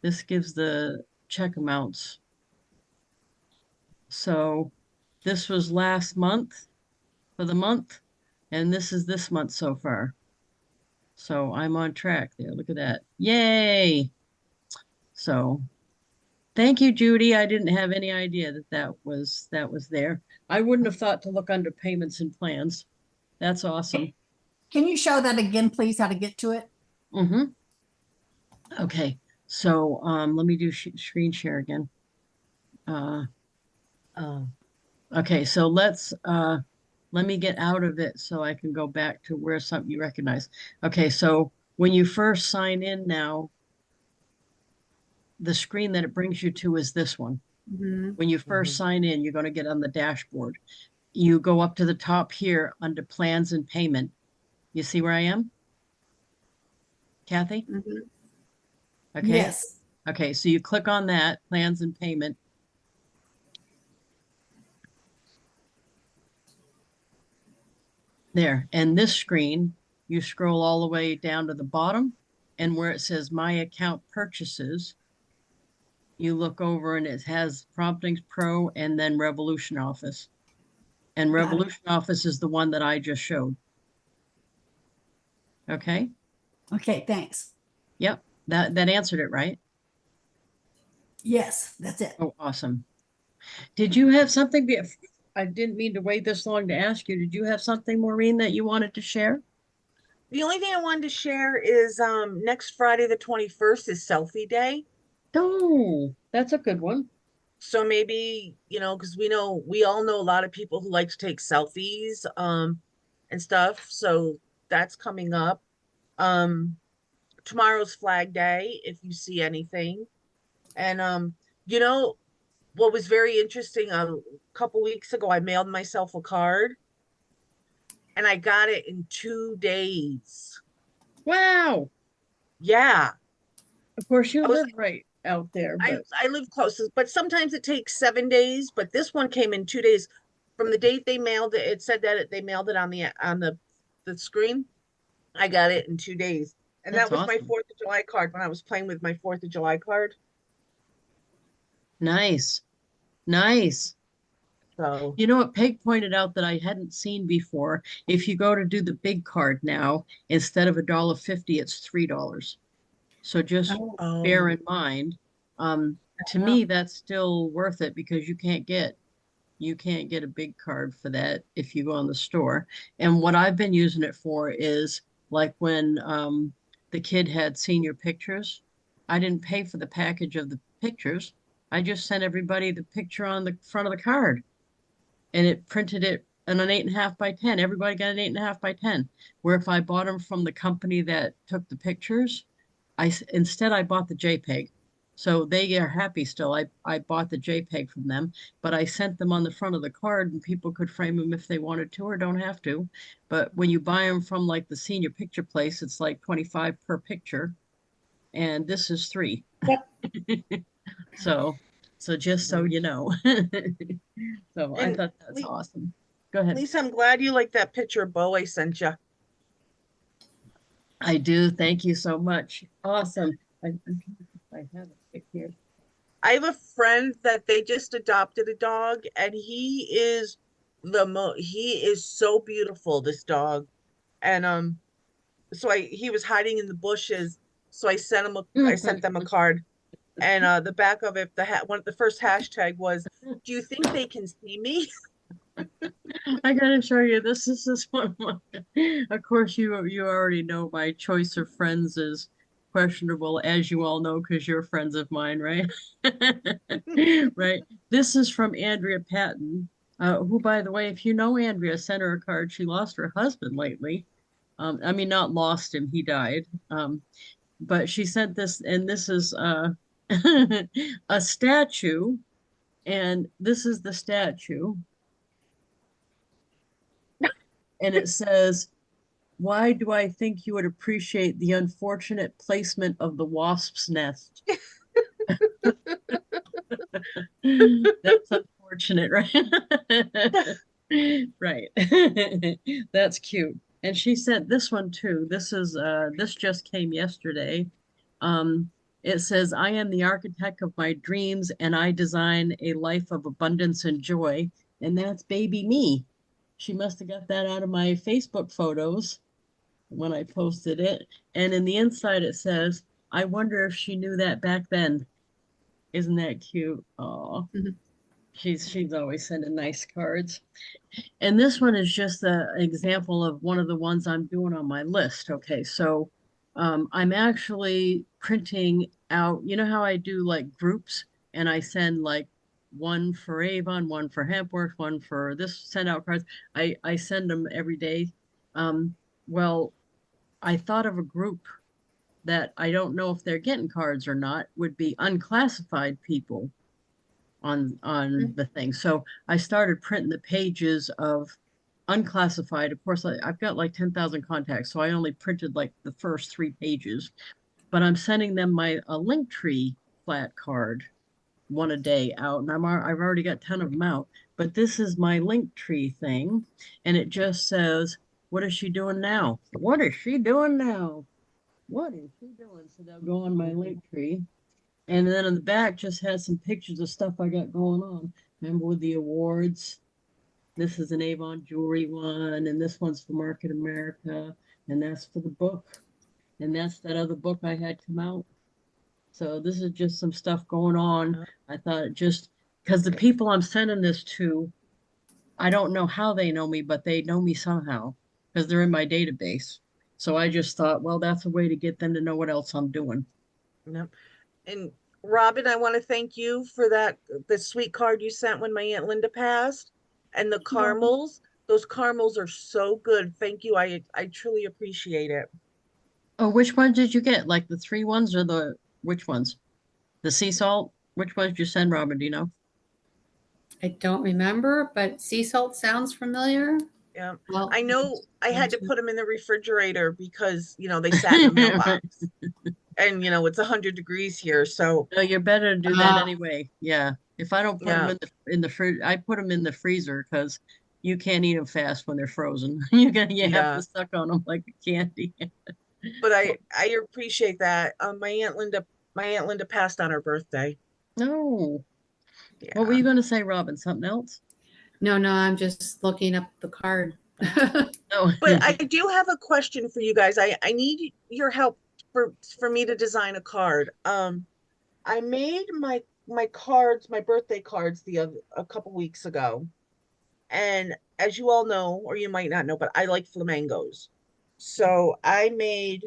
This gives the check amounts. So this was last month for the month, and this is this month so far. So I'm on track there. Look at that. Yay. So thank you, Judy. I didn't have any idea that that was there. I wouldn't have thought to look under payments and plans. That's awesome. Can you show that again, please, how to get to it? Mm-hmm. Okay. So let me do screen share again. Okay, so let me get out of it so I can go back to where something you recognize. Okay, so when you first sign in now, the screen that it brings you to is this one. Mhm. When you first sign in, you're going to get on the dashboard. You go up to the top here under plans and payment. You see where I am? Kathy? Mhm. Okay. Yes. Okay, so you click on that, plans and payment. There, and this screen, you scroll all the way down to the bottom, and where it says My Account Purchases, you look over and it has Promptings Pro and then Revolution Office. And Revolution Office is the one that I just showed. Okay? Okay, thanks. Yep, that answered it, right? Yes, that's it. Oh, awesome. Did you have something? I didn't mean to wait this long to ask you. Did you have something, Maureen, that you wanted to share? The only thing I wanted to share is next Friday the 21st is selfie day. Oh, that's a good one. So maybe, because we all know a lot of people who like to take selfies and stuff. So that's coming up. Tomorrow's Flag Day, if you see anything. And what was very interesting, a couple weeks ago, I mailed myself a card and I got it in 2 days. Wow. Yeah. Of course, you I was live right out there, but I live close, but sometimes it takes 7 days, but this one came in 2 days. From the date they mailed it, it said that they mailed it on the screen. I got it in 2 days. And that's that was my awesome. 4th of July card when I was playing with my 4th of July card. Nice. Nice. So You know what Peg pointed out that I hadn't seen before? If you go to do the big card now, instead of $1.50, it's $3. So just bear in mind. To me, that's still worth it because you can't get a big card for that if you go on the store. And what I've been using it for is like when the kid had senior pictures, I didn't pay for the package of the pictures. I just sent everybody the picture on the front of the card and it printed it and an 8.5 by 10. Everybody got an 8.5 by 10. Where if I bought them from the company that took the pictures, instead I bought the JPEG. So they are happy still. I bought the JPEG from them, but I sent them on the front of the card and people could frame them if they wanted to or don't have to. But when you buy them from like the senior picture place, it's like 25 per picture. And this is 3. Yep. So just so you know. So I And thought that's awesome. Go ahead. Lisa, I'm glad you like that picture of Bo I sent you. I do. Thank you so much. Awesome. I have a pic here. I have a friend that they just adopted a dog, and he is he is so beautiful, this dog. And so he was hiding in the bushes, so I sent them a card. And the back of it, the first hashtag was, "Do you think they can see me?" I gotta show you this. This is one of my, of course you already know my choice of friends is questionable, as you all know, because you're friends of mine, right? Right. This is from Andrea Patton, who, by the way, if you know Andrea, sent her a card. She lost her husband lately. I mean, not lost him, he died. But she sent this, and this is a statue, and this is the statue. And it says, "Why do I think you would appreciate the unfortunate placement of the wasp's nest?" That's unfortunate, right? Right. That's cute. And she sent this one too. This just came yesterday. It says, "I am the architect of my dreams and I design a life of abundance and joy." And that's baby me. She must have got that out of my Facebook photos when I posted it. And in the inside it says, "I wonder if she knew that back then." Isn't that cute? Oh, she's always sending nice cards. And this one is just an example of one of the ones I'm doing on my list. Okay, so I'm actually printing out, you know how I do like groups and I send like one for Avon, one for Hempworth, one for this send out cards. I send them every day. Well, I thought of a group that I don't know if they're getting cards or not, would be unclassified people on the thing. So I started printing the pages of unclassified. Of course, I've got like 10,000 contacts, so I only printed like the first 3 pages, but I'm sending them a Linktree flat card, one a day out, and I've already got 10 of them out. But this is my Linktree thing, and it just says, "What is she doing now? What is she doing now? What is she doing?" So they'll go on my Linktree. And then in the back just has some pictures of stuff I got going on. Remember with the awards? This is an Avon jewelry one, and this one's for Market America, and that's for the book. And that's that other book I had come out. So this is just some stuff going on. I thought just because the people I'm sending this to, I don't know how they know me, but they know me somehow because they're in my database. So I just thought, well, that's a way to get them to know what else I'm doing. Yep. And Robin, I want to thank you for the sweet card you sent when my Aunt Linda passed, and the caramels. Those caramels are so good. Thank you. I truly appreciate it. Oh, which ones did you get? Like the 3 ones or which ones? The sea salt? Which ones did you send, Robin? Do you know? I don't remember, but sea salt sounds familiar. Yeah. Well, I know I had to put them in the refrigerator because, they sat in the mailbox. And, it's 100 degrees here. So No, you're better to do that anyway. Yeah. If I don't put them yeah. in the fridge, I put them in the freezer because you can't eat them fast when they're frozen. You have to suck on them like a candy. But I appreciate that. My Aunt Linda passed on her birthday. No. Yeah. What were you going to say, Robin? Something else? No, I'm just looking up the card. No. But I do have a question for you guys. I need your help for me to design a card. I made my cards, my birthday cards a couple weeks ago. And as you all know, or you might not know, but I like flamingos. So I made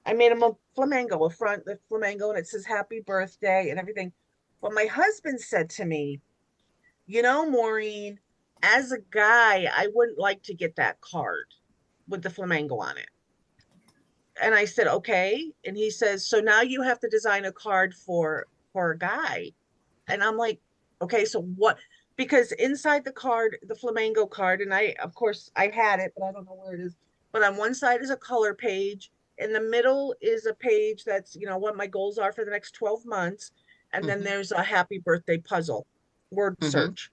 them a flamingo, the flamingo, and it says happy birthday and everything. But my husband said to me, Maureen, as a guy, I wouldn't like to get that card with the flamingo on it. And I said, okay. And he says, so now you have to design a card for a guy. And I'm like, okay, so what? Because inside the card, the flamingo card, and I, of course, I had it, but I don't know where it is. But on one side is a color page. In the middle is a page that's, you know, what my goals are for the next 12 months. And then there's a happy birthday puzzle, word search.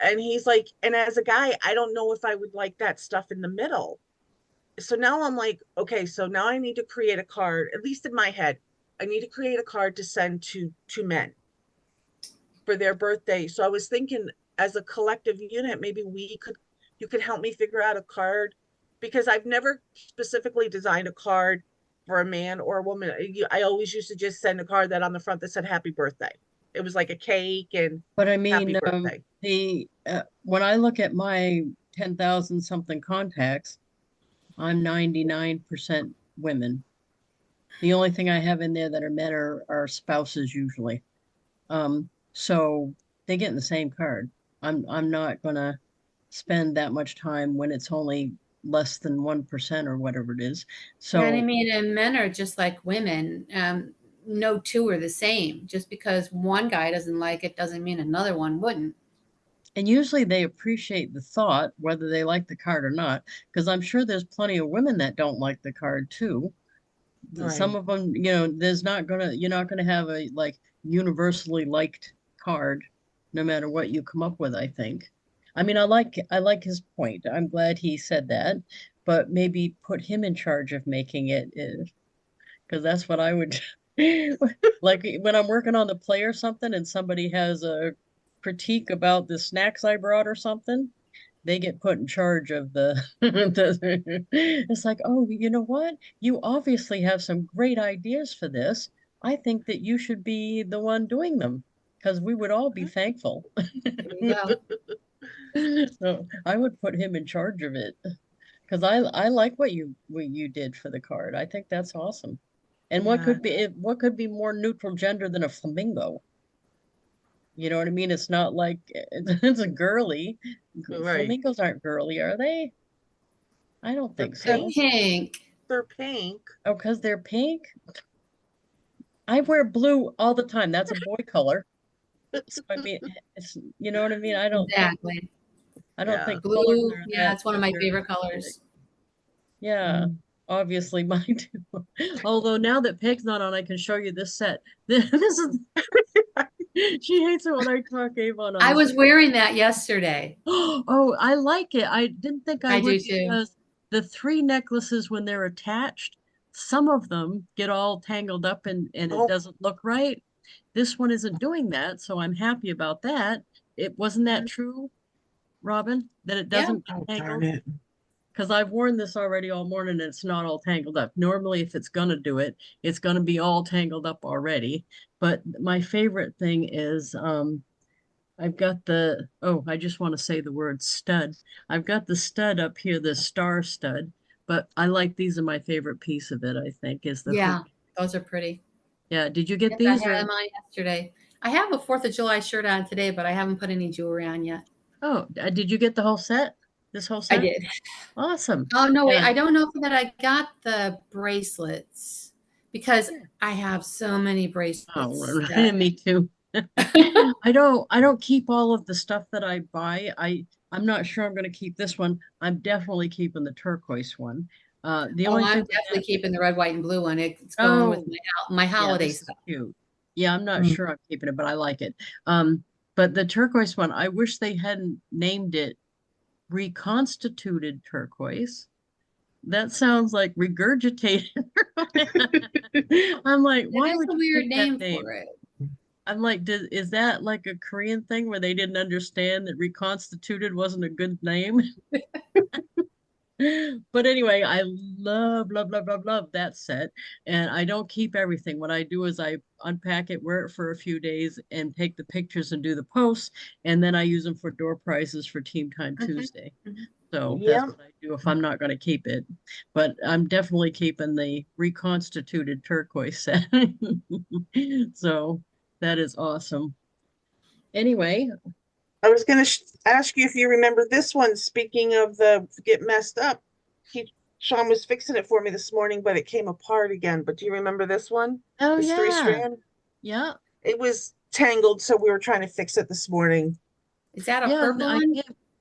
And he's like, and as a guy, I don't know if I would like that stuff in the middle. So now I'm like, okay, so now I need to create a card, at least in my head. I need to create a card to send to men for their birthday. So I was thinking, as a collective unit, maybe you could help me figure out a card, because I've never specifically designed a card for a man or a woman. I always used to just send a card that on the front that said happy birthday. It was like a cake and But I happy mean, birthday. when I look at my 10,000 something contacts, I'm 99% women. The only thing I have in there that are men are spouses usually. So they get in the same card. I'm not gonna spend that much time when it's only less than 1% or whatever it is. So And I mean, and men are just like women. No two are the same. Just because one guy doesn't like it doesn't mean another one wouldn't. and usually they appreciate the thought, whether they like the card or not, because I'm sure there's plenty of women that don't like the card too. Some Right. of them, you know, you're not gonna have a like universally liked card, no matter what you come up with, I think. I mean, I like his point. I'm glad he said that, but maybe put him in charge of making it, because that's what I would like when I'm working on the play or something and somebody has a critique about the snacks I brought or something, they get put in charge of it's like, oh, you know what? You obviously have some great ideas for this. I think that you should be the one doing them because we would all be thankful. There you go. So I would put him in charge of it because I like what you did for the card. I think that's awesome. And Yeah. what could be more neutral gender than a flamingo? You know what I mean? It's not like it's a girly. Right. Flamingos aren't girly, are they? I don't They're think The so. pink. pink. They're pink. Oh, because they're pink? I wear blue all the time. That's a boy color. So I mean, it's you know what I mean? Exactly. I don't Yeah. think colors Blue. are Yeah, it's one of that my very favorite specific. colors. Yeah, obviously mine too. Although now that Peg's not on, I can show you this set. This is she hates it when I talk Avon I on was Zoom. wearing that yesterday. Oh, I like it. I didn't think I I do would too. because the three necklaces, when they're attached, some of them get all tangled up and it Oh, doesn't look right. This one isn't doing that, so I'm happy about that. It wasn't that true, Robin, that it Yeah. doesn't oh, darn tangle? it. Because I've worn this already all morning and it's not all tangled up. Normally, if it's gonna do it, it's gonna be all tangled up already. But my favorite thing is I've got oh, I just want to say the word stud. I've got the stud up here, the star stud, but I like these are my favorite piece of it, I think, is the hoop. Yeah. Those are pretty. Yeah, did you get Yes, I these had or them on yesterday. I have a 4th of July shirt on today, but I haven't put any jewelry on yet. oh, did you get the whole set? This whole I set? did. Awesome. Oh, no, wait. Yeah. I don't know that I got the bracelets because I have so many bracelets Oh, that me too. I don't keep all of the stuff that I buy. I'm not sure I'm going to keep this one. I'm definitely keeping the turquoise one. The Oh, only I'm thing with definitely that, keeping the red, white, and blue one. It's going with oh, my yeah, holiday this is stuff. cute. Yeah, I'm not Mm. sure I'm keeping it, but I like it. But the turquoise one, I wish they hadn't named it reconstituted turquoise. That sounds like regurgitated. I'm like, It why is would a you weird pick that name name? for it. I'm like, is that like a Korean thing where they didn't understand that reconstituted wasn't a good name? But anyway, I love that set. And I don't keep everything. What I do is I unpack it, wear it for a few days, and take the pictures and do the posts. And then I use them for door prizes for Team Time Tuesday. So that's Yeah. what I do if I'm not going to keep it. But I'm definitely keeping the reconstituted turquoise set. So that is awesome. Anyway, I was gonna ask you if you remember this one. Speaking of the get messed up, Sean was fixing it for me this morning, but it came apart again. But do you remember this one? Oh, This three yeah. strand? Yeah. It was tangled, so we were trying to fix it this morning. Is that a Yeah. purple one?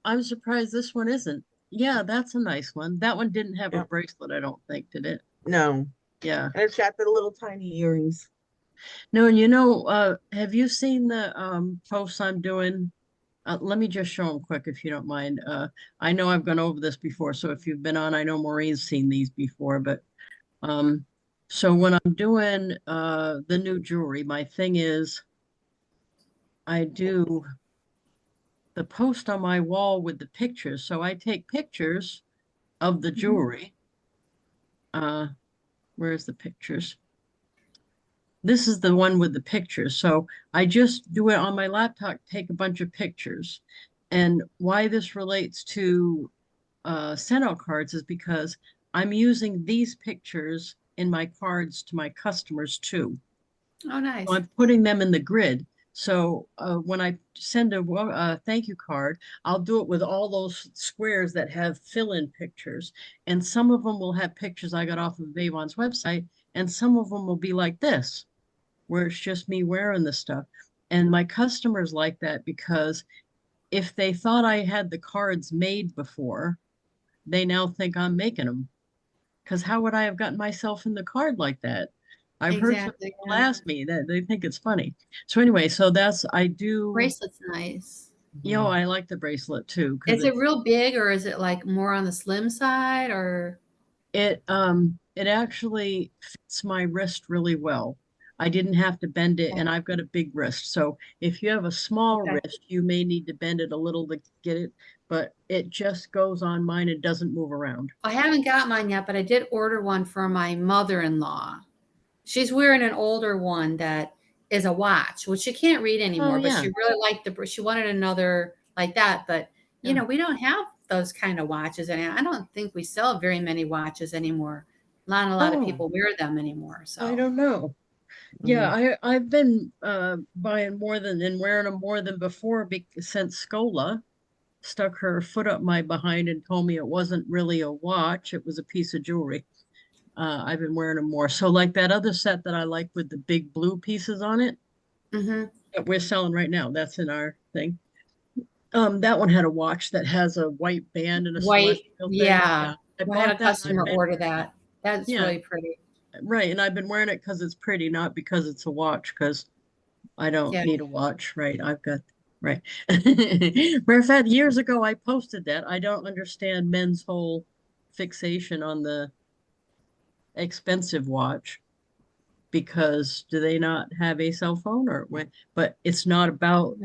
I'm surprised this one isn't. Yeah, that's a nice one. That one didn't have a Yeah. bracelet, I don't think, did it? No, Yeah. and it's got the little tiny earrings. No, and you know, have you seen the posts I'm doing? Let me just show them quick if you don't mind. I know I've gone over this before, so if you've been on, I know Maureen's seen these before, but so when I'm doing the new jewelry, my thing is I do the post on my wall with the pictures. So I take pictures of the jewelry. Where's the pictures? This is the one with the pictures. So I just do it on my laptop, take a bunch of pictures. And why this relates to SendOutCards is because I'm using these pictures in my cards to my customers too. Oh, nice. So I'm putting them in the grid. So when I send a thank you card, I'll do it with all those squares that have fill-in pictures. And some of them will have pictures I got off of Avon's website, and some of them will be like this, where it's just me wearing the stuff. And my customers like that because if they thought I had the cards made before, they now think I'm making them. Because how would I have gotten myself in the card like that? I've heard some Exactly. people ask me that they think it's funny. So anyway, so that's I do. Bracelet's nice. You know, I like the bracelet too because Is it real big or is it like more on the slim side or? it actually fits my wrist really well. I didn't have to bend it, and I've got a big wrist. So if you have a small Okay. wrist, you may need to bend it a little to get it, but it just goes on mine. It doesn't move around. I haven't got mine yet, but I did order one for my mother-in-law. She's wearing an older one that is a watch, which she can't read anymore, but yeah. she really liked she wanted another like that. But you Yeah. know, we don't have those kind of watches, and I don't think we sell very many watches anymore. Not a lot of Oh. people wear them anymore. I So don't know. Yeah, I've been buying more than and wearing them more than before since Scola stuck her foot up my behind and told me it wasn't really a watch, it was a piece of jewelry. I've been wearing them more. So like that other set that I like with the big blue pieces on it that we're selling right now, that's in our thing. That one had a watch that has a white band and a white, celestial thing. yeah. I I had a bought that. customer order that. That's Yeah. really pretty. Right, and I've been wearing it because it's pretty, not because it's a watch, because I don't Yeah. need a watch, right? I've got, right. Matter of fact, years ago, I posted that. I don't understand men's whole fixation on the expensive watch because do they not have a cell phone or when? But it's not about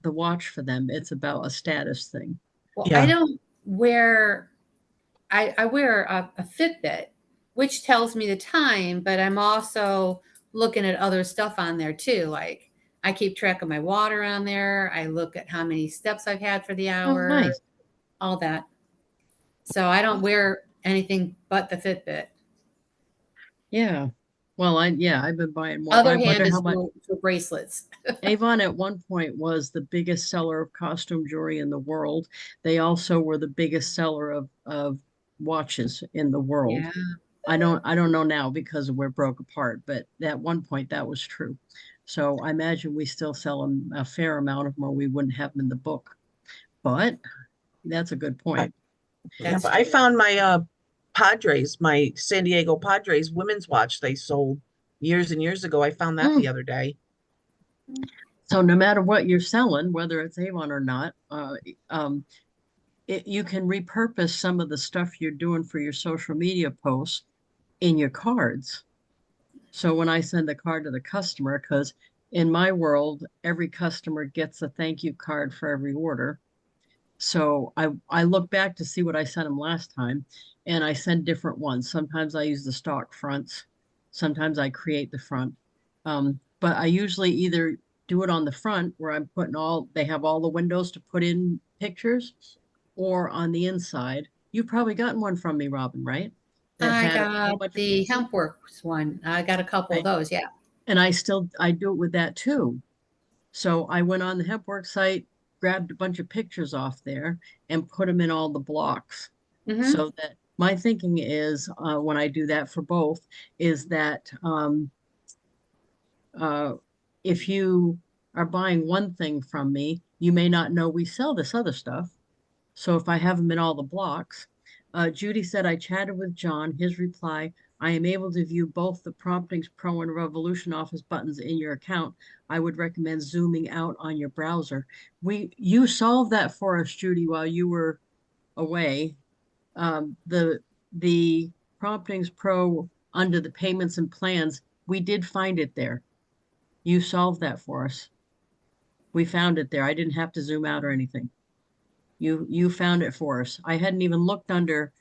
the watch for them. It's about a status thing. Well, Yeah. I don't wear, I wear a Fitbit, which tells me the time, but I'm also looking at other stuff on there too. Like I keep track of my water on there. I look at how many steps I've had for the Oh, hour, nice. all that. So I don't wear anything but the Fitbit. Yeah. Well, I've been buying more. Other I hand wonder is how much. for bracelets. Avon at one point was the biggest seller of costume jewelry in the world. They also were the biggest seller of watches in the world. Yeah. I don't know now because we're broke apart, but at one point that was true. So I imagine we still sell them a fair amount of them or we wouldn't have them in the book. But that's a good point. Yeah, but I found my Padres, my San Diego Padres women's watch they sold years and years ago. I found that the other day. So no matter what you're selling, whether it's Avon or not, you can repurpose some of the stuff you're doing for your social media posts in your cards. So when I send a card to the customer, because in my world, every customer gets a thank you card for every order. So I look back to see what I sent them last time, and I send different ones. Sometimes I use the stock fronts. Sometimes I create the front. But I usually either do it on the front where I'm putting they have all the windows to put in pictures, or on the inside. You've probably gotten one from me, Robin, right? That I had a whole got bunch of the pictures. Hempworks one. I got a couple of those. Yeah. And I do it with that too. So I went on the Hempwork site, grabbed a bunch of pictures off there and put them in all the blocks. Mhm. So that my thinking is, when I do that for both, is that if you are buying one thing from me, you may not know we sell this other stuff. So if I have them in all the blocks, Judy said, I chatted with John. His reply, I am able to view both the Promptings Pro and Revolution Office buttons in your account. I would recommend zooming out on your browser. You solved that for us, Judy, while you were away. The Promptings Pro under the payments and plans, we did find it there. You solved that for us. We found it there. I didn't have to zoom out or anything. You found it for us. I hadn't even looked under,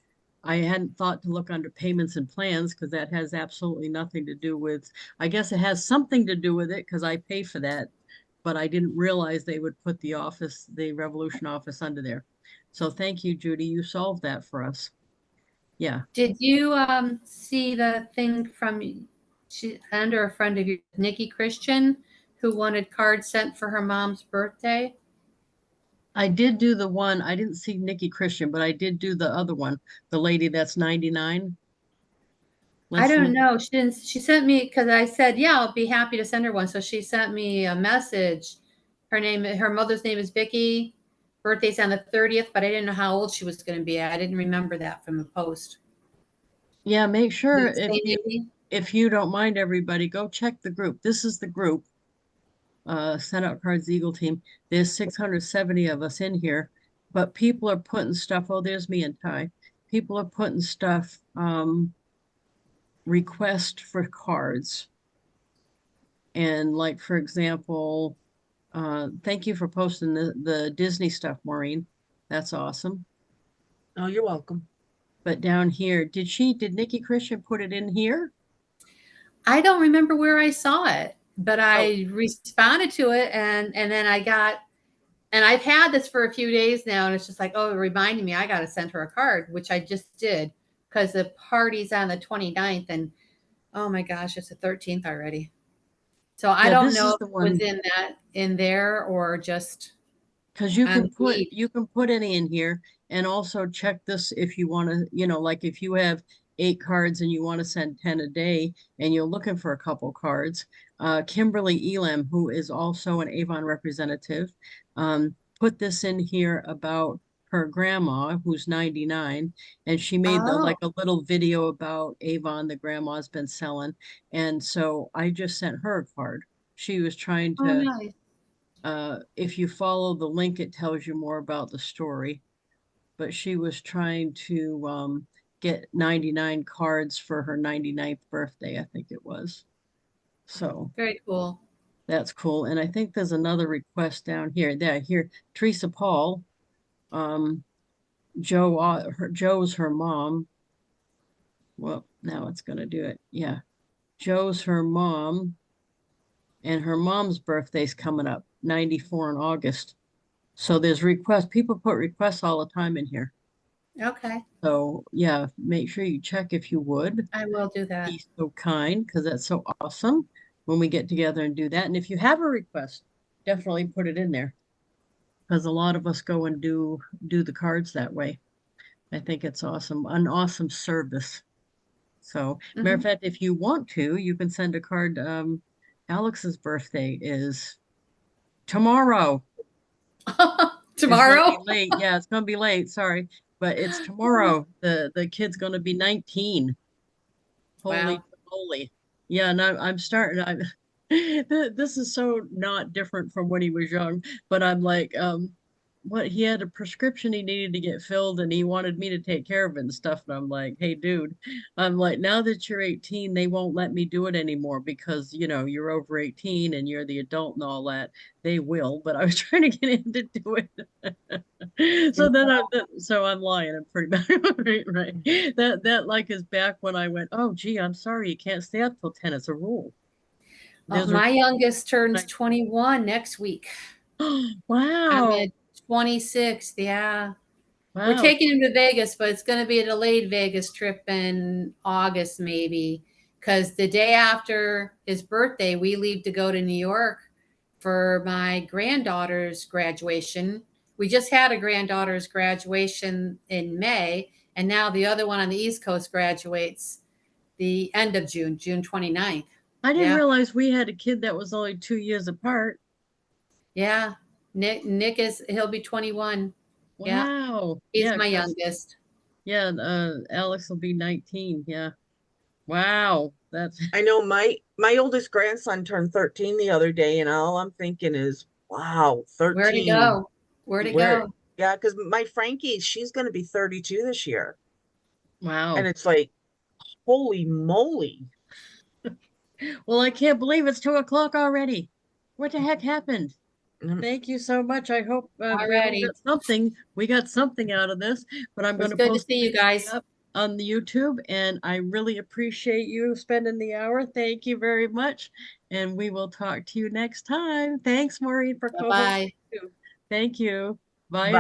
I hadn't thought to look under payments and plans because that has absolutely nothing to do with, I guess it has something to do with it because I pay for that, but I didn't realize they would put the office, the Revolution office under there. So thank you, Judy. You solved that for us. Yeah. Did you see the thing from under a friend of yours, Nikki Christian, who wanted cards sent for her mom's birthday? I did do the one, I didn't see Nikki Christian, but I did do the other one, the lady that's 99. I don't know. She didn't, she sent me, because I said, yeah, I'll be happy to send her one. So she sent me a message. Her mother's name is Vicky. Birthday's on the 30th, but I didn't know how old she was going to be. I didn't remember that from the post. Yeah, make sure if you don't mind, everybody, go check the group. This is the group. SendOutCards Eagle Team. There's 670 of us in here, but people are putting stuff. Oh, there's me and Ty. People are putting stuff, request for cards. And like, for example, thank you for posting the Disney stuff, Maureen. That's awesome. Oh, you're welcome. But down here, did Nikki Christian put it in here? I don't remember where I saw it, but I responded to it, and then I got, and I've had this for a few days now, and it's just like, oh, it reminded me I got to send her a card, which I just did because the party's on the 29th, and oh my gosh, it's the 13th already. So I don't know if it was in there or just because you can put any in here, and also check this if you want to, like if you have 8 cards and you want to send 10 a day and you're looking for a couple cards. Kimberly Elam, who is also an Avon representative, put this in here about her grandma who's 99, and she made like a little video about Avon the grandma's been selling, and so I just sent her a card. She was trying to nice. If you follow the link, it tells you more about the story, but she was trying to get 99 cards for her 99th birthday, I think it was. So very cool. That's cool. And I think there's another request down here. Here, Teresa Paul, Joe's her mom. Well, now it's gonna do it. Yeah. Joe's her mom, and her mom's birthday's coming up, 94 in August. So there's requests. People put requests all the time in here. Okay. So yeah, make sure you check if you would. I will do that. Be so kind, because that's so awesome when we get together and do that. And if you have a request, definitely put it in there, because a lot of us go and do the cards that way. I think it's awesome, an awesome service. So matter of fact, if you want to, you can send a card. Alex's birthday is tomorrow. Tomorrow? Late. Yeah, it's gonna be late. Sorry, but it's tomorrow. The kid's gonna be 19. Holy moly! Yeah, and I'm starting. This is so not different from when he was young, but I'm like, what, he had a prescription he needed to get filled and he wanted me to take care of it and stuff. And I'm like, hey, dude, I'm like, now that you're 18, they won't let me do it anymore because, you're over 18 and you're the adult and all that. They will, but I was trying to get him to do it. So I'm lying. I'm pretty bad. right. That like is back when I went, oh, gee, I'm sorry. You can't stay up till 10. It's a rule. My youngest turns 21 next week. Wow. On the 26th, yeah. Wow. We're taking him to Vegas, but it's going to be a delayed Vegas trip in August, maybe, because the day after his birthday, we leave to go to New York for my granddaughter's graduation. We just had a granddaughter's graduation in May, and now the other one on the East Coast graduates the end of June, June 29th. I didn't Yeah. realize we had a kid that was only 2 years apart. Yeah. Nick he'll be 21. Yeah. Wow. He's Yeah, my 'cause- youngest. Yeah, Alex will be 19. Yeah. Wow. That's I know my oldest grandson turned 13 the other day, and all I'm thinking is, wow, 13. Where'd he go? Where'd he go? Yeah, because my Frankie, she's going to be 32 this year. wow. And it's like, holy moly. Well, I can't believe it's 2 o'clock already. What the heck happened? Mm. Thank you so much. I hope we all Alrighty. got something. We got something out of this, but I'm It was going to good to post see you this guys. up on the YouTube, and I really appreciate you spending the hour. Thank you very much, and we will talk to you next time. Thanks, Maureen, for co-hosting. Bye-bye. Thank you. Bye. Bye.